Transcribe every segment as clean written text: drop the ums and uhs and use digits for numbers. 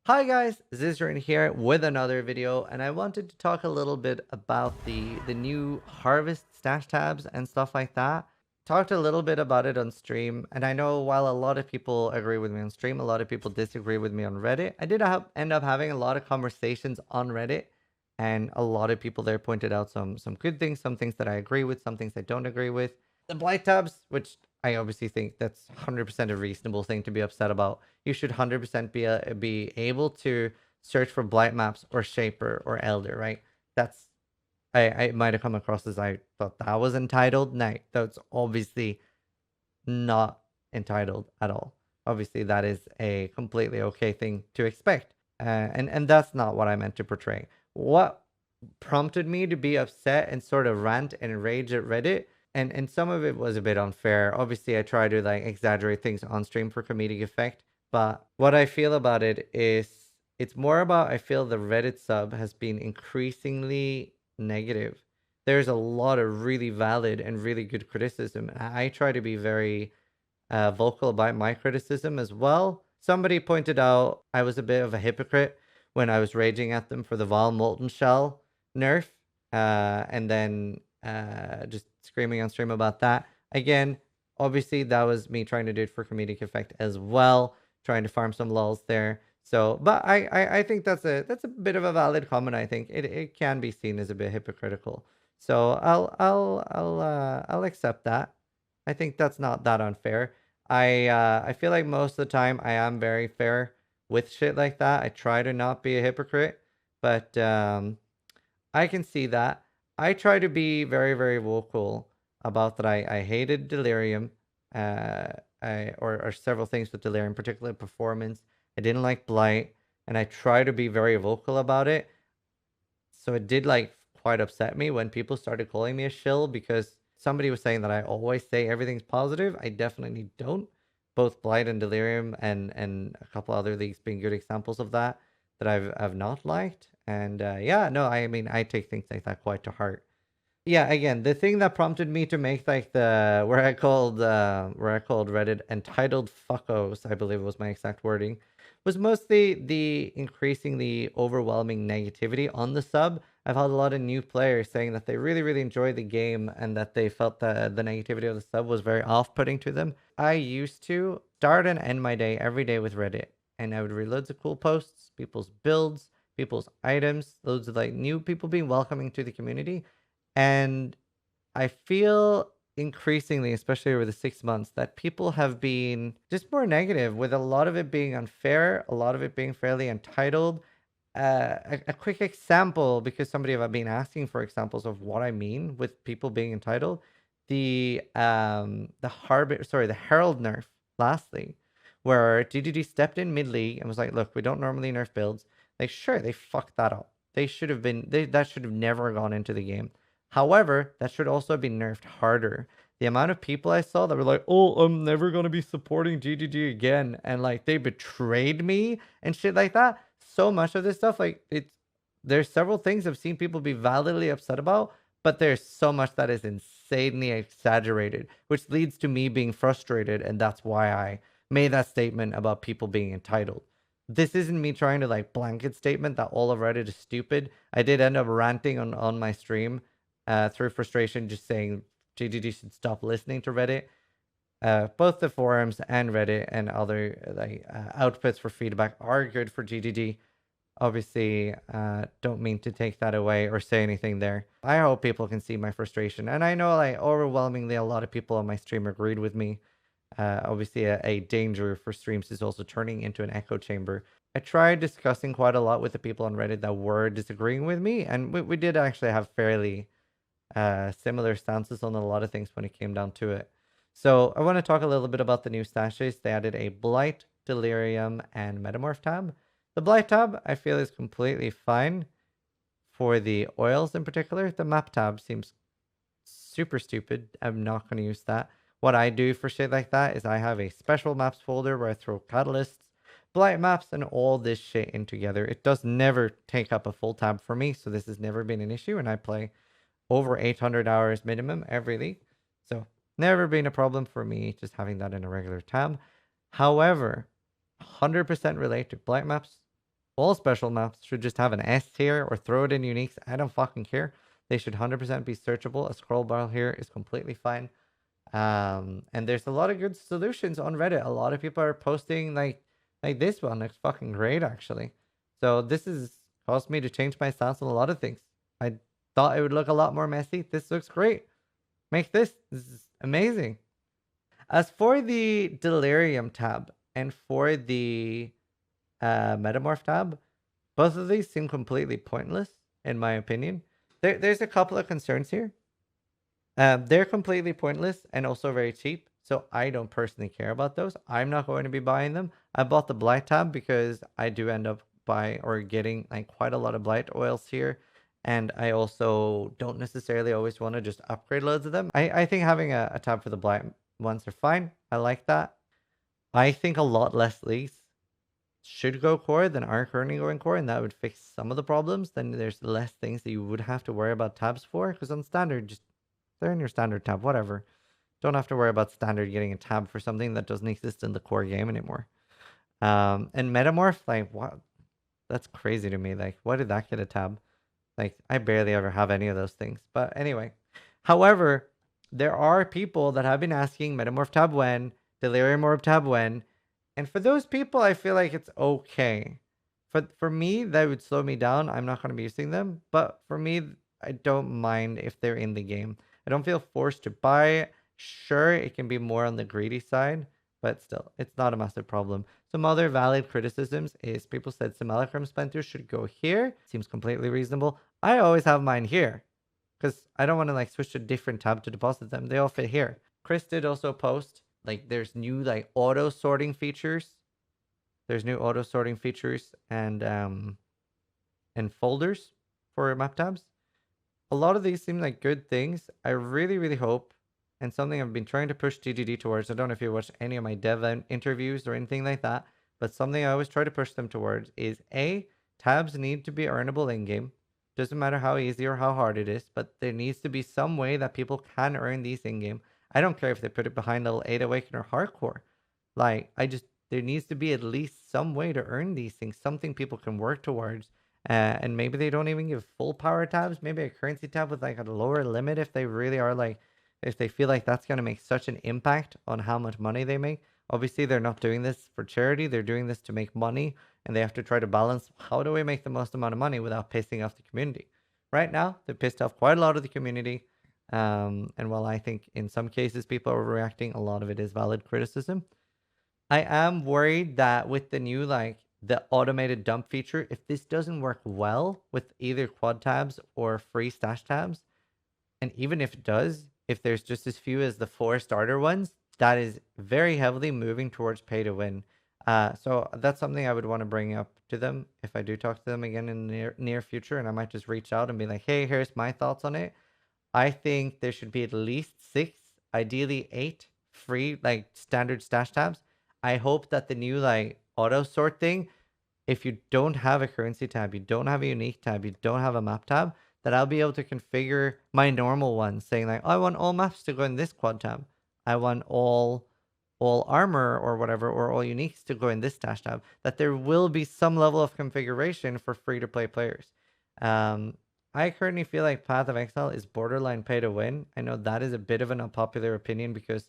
Hi guys, Zizaran here with another video, and I wanted to talk a little bit about the new harvest stash tabs and stuff like that. Talked a little bit about it on stream, and I know while a lot of people agree with me on stream, a lot of people disagree with me on Reddit. I did end up having a lot of conversations on Reddit, and a lot of people there pointed out some good things, some things that I agree with, some things I don't agree with. The blight tabs, which I obviously think that's 100% a reasonable thing to be upset about. You should 100% be able to search for blight maps or shaper or elder, right? That's I might have come across as I thought that was entitled. No, that's obviously not entitled at all. Obviously, that is a completely okay thing to expect, and that's not what I meant to portray. What prompted me to be upset and sort of rant and rage at Reddit, and some of it was a bit unfair. Obviously, I try to like exaggerate things on stream for comedic effect, but what I feel about it is it's more about I feel the Reddit sub has been increasingly negative. There's a lot of really valid and really good criticism. I try to be very vocal about my criticism as well. Somebody pointed out I was a bit of a hypocrite when I was raging at them for the Vol Molten Shell nerf, and then just screaming on stream about that. Again, obviously, that was me trying to do it for comedic effect as well, trying to farm some lulls there. So, but I think that's a bit of a valid comment. I think it can be seen as a bit hypocritical. So I'll accept that. I think that's not that unfair. I feel like most of the time I am very fair with shit like that. I try to not be a hypocrite, but I can see that. I try to be very vocal about that. I hated Delirium, uh, or several things with Delirium, particularly performance. I didn't like Blight, and I try to be very vocal about it. So it did like quite upset me when people started calling me a shill because somebody was saying that I always say everything's positive. I definitely don't. Both Blight and Delirium and a couple other leagues being good examples of that I've not liked. And yeah, no, I mean I take things like that quite to heart. Yeah, again, the thing that prompted me to make like the where I called Reddit entitled fuckos, I believe was my exact wording, was mostly the increasingly overwhelming negativity on the sub. I've had a lot of new players saying that they really enjoy the game and that they felt that the negativity of the sub was very off-putting to them. I used to start and end my day every day with Reddit, and I would read loads of cool posts, people's builds, people's items, loads of like new people being welcoming to the community. And I feel increasingly, especially over the 6 months, that people have been just more negative, with a lot of it being unfair, a lot of it being fairly entitled. A quick example, because somebody have been asking for examples of what I mean with people being entitled. The Herald nerf, lastly, where GGG stepped in mid league and was like, "Look, we don't normally nerf builds." Like, sure, they fucked that up. They should have been. That should have never gone into the game. However, that should also be nerfed harder. The amount of people I saw that were like, "Oh, I'm never gonna be supporting GGG again," and like they betrayed me and shit like that. So much of this stuff, like there's several things I've seen people be validly upset about, but there's so much that is insanely exaggerated, which leads to me being frustrated, and that's why I made that statement about people being entitled. This isn't me trying to like blanket statement that all of Reddit is stupid. I did end up ranting on my stream through frustration, just saying GGG should stop listening to Reddit. Both the forums and Reddit and other like outputs for feedback are good for GGG. Obviously, don't mean to take that away or say anything there. I hope people can see my frustration, and I know like overwhelmingly a lot of people on my stream agreed with me. Obviously, a danger for streams is also turning into an echo chamber. I tried discussing quite a lot with the people on Reddit that were disagreeing with me, and we did actually have fairly similar stances on a lot of things when it came down to it. So I want to talk a little bit about the new stashes. They added a Blight, Delirium, and Metamorph tab. The Blight tab I feel is completely fine for the oils in particular. The map tab seems super stupid. I'm not going to use that. What I do for shit like that is I have a special maps folder where I throw catalysts, blight maps, and all this shit in together. It does never take up a full tab for me, so this has never been an issue, and I play over 800 hours minimum every league. So never been a problem for me just having that in a regular tab. However, 100% relate to blight maps. all special maps should just have an S tier or throw it in uniques. I don't fucking care. They should 100% be searchable. A scroll bar here is completely fine. And there's a lot of good solutions on Reddit. A lot of people are posting like this one. It's fucking great actually. So this has caused me to change my stance on a lot of things. I thought it would look a lot more messy. This looks great. Make this. This is amazing. As for the Delirium tab and for the Metamorph tab, both of these seem completely pointless in my opinion. There's a couple of concerns here. They're completely pointless and also very cheap. So I don't personally care about those. I'm not going to be buying them. I bought the Blight tab because I do end up buying or getting like quite a lot of Blight oils here. And I also don't necessarily always want to just upgrade loads of them. I think having a tab for the Blight ones are fine. I like that. I think a lot less leagues should go core than are currently going core, and that would fix some of the problems. Then there's less things that you would have to worry about tabs for, because on standard, just they're in your standard tab, whatever. Don't have to worry about standard getting a tab for something that doesn't exist in the core game anymore. And Metamorph, like, what? That's crazy to me. Like, why did that get a tab? Like, I barely ever have any of those things. But anyway. However, there are people that have been asking Metamorph tab when, Delirium Orb tab when, and for those people, I feel like it's okay. For me, that would slow me down. I'm not going to be using them. But for me, I don't mind if they're in the game. I don't feel forced to buy it. Sure, it can be more on the greedy side, but still, it's not a massive problem. Some other valid criticisms is people said Simulacrum Splinters should go here. Seems completely reasonable. I always have mine here because I don't want to like switch to a different tab to deposit them. They all fit here. Chris did also post like there's new like auto sorting features. There's new auto sorting features and folders for map tabs. A lot of these seem like good things. I really, really hope, and something I've been trying to push TGD towards. I don't know if you watched any of my dev interviews or anything like that, but something I always try to push them towards is A, tabs need to be earnable in game. Doesn't matter how easy or how hard it is, but there needs to be some way that people can earn these in game. I don't care if they put it behind level 8 Awaken or Hardcore. Like, there needs to be at least some way to earn these things, something people can work towards. And maybe they don't even give full power tabs, maybe a currency tab with like a lower limit if they really are like, if they feel like that's going to make such an impact on how much money they make. Obviously, they're not doing this for charity. They're doing this to make money, and they have to try to balance how do we make the most amount of money without pissing off the community. Right now, they've pissed off quite a lot of the community. And while I think in some cases people are reacting, a lot of it is valid criticism. I am worried that with the new, like, the automated dump feature, if this doesn't work well with either quad tabs or free stash tabs, and even if it does, if there's just as few as the 4 starter ones, that is very heavily moving towards pay to win. So that's something I would want to bring up to them if I do talk to them again in the near future, and I might just reach out and be like, hey, here's my thoughts on it. I think there should be at least 6, ideally 8 free like standard stash tabs. I hope that the new like auto sort thing, if you don't have a currency tab, you don't have a unique tab, you don't have a map tab, that I'll be able to configure my normal ones saying like, oh, I want all maps to go in this quad tab. I want all armor or whatever, or all uniques to go in this stash tab. That there will be some level of configuration for free to play players. I currently feel like Path of Exile is borderline pay to win. I know that is a bit of an unpopular opinion because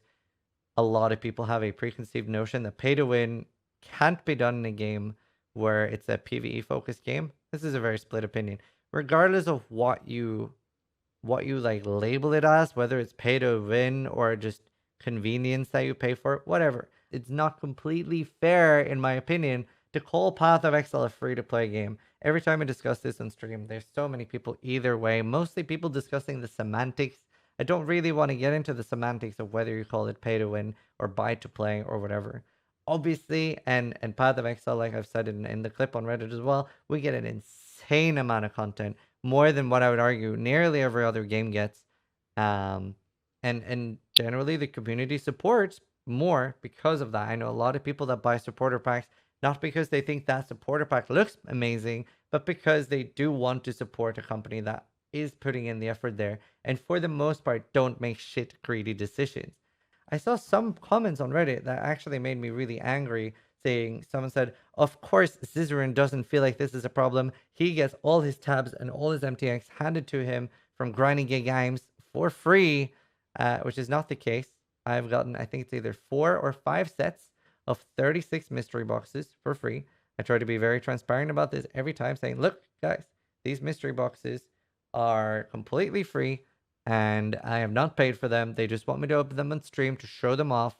a lot of people have a preconceived notion that pay to win can't be done in a game where it's a PvE focused game. This is a very split opinion. Regardless of what you like label it as, whether it's pay to win or just convenience that you pay for, whatever. It's not completely fair, in my opinion, to call Path of Exile a free to play game. Every time I discuss this on stream, there's so many people either way, mostly people discussing the semantics. I don't really want to get into the semantics of whether you call it pay to win or buy to play or whatever. Obviously, and Path of Exile, like I've said in the clip on Reddit as well, we get an insane amount of content, more than what I would argue nearly every other game gets. And generally the community supports more because of that. I know a lot of people that buy supporter packs, not because they think that supporter pack looks amazing, but because they do want to support a company that is putting in the effort there, and for the most part don't make shit greedy decisions. I saw some comments on Reddit that actually made me really angry, saying, someone said, of course, Zizaran doesn't feel like this is a problem. He gets all his tabs and all his MTX handed to him from grinding gig games for free, which is not the case. I've gotten, I think it's either 4 or 5 sets of 36 mystery boxes for free. I try to be very transparent about this every time, saying, look, guys, these mystery boxes are completely free and I have not paid for them. They just want me to open them on stream to show them off,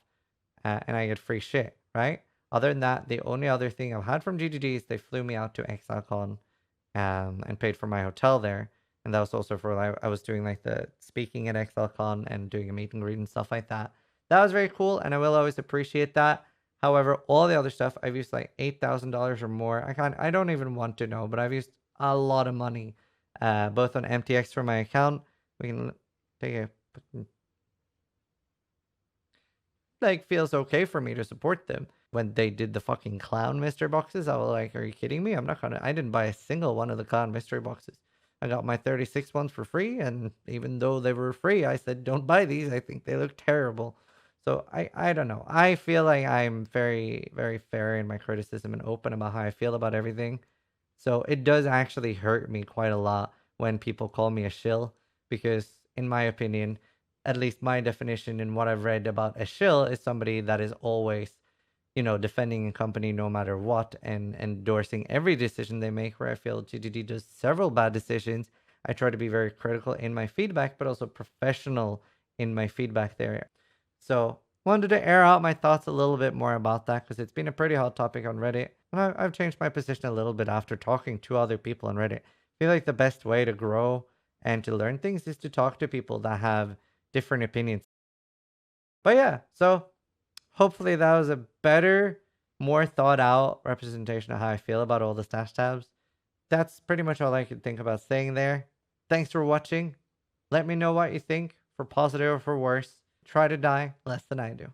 and I get free shit, right? Other than that, the only other thing I've had from GGG is they flew me out to ExileCon and paid for my hotel there. And that was also for, I was doing like the speaking at ExileCon and doing a meet and greet and stuff like that. That was very cool, and I will always appreciate that. However, all the other stuff, I've used like $8,000 or more. I don't even want to know, but I've used a lot of money, both on MTX for my account. We can take a like feels okay for me to support them. When they did the fucking clown mystery boxes, I was like, are you kidding me? I didn't buy a single one of the clown mystery boxes. I got my 36 ones for free, and even though they were free, I said, don't buy these. I think they look terrible. So I don't know. I feel like I'm very, very fair in my criticism and open about how I feel about everything. So it does actually hurt me quite a lot when people call me a shill, because, in my opinion, at least my definition in what I've read about a shill is somebody that is always, defending a company no matter what and endorsing every decision they make. Where I feel GGD does several bad decisions. I try to be very critical in my feedback, but also professional in my feedback there. So wanted to air out my thoughts a little bit more about that because it's been a pretty hot topic on Reddit. And I've changed my position a little bit after talking to other people on Reddit. I feel like the best way to grow and to learn things is to talk to people that have different opinions. But yeah, so hopefully that was a better, more thought out representation of how I feel about all the stash tabs. That's pretty much all I could think about saying there. Thanks for watching. Let me know what you think, for positive or for worse. Try to die less than I do.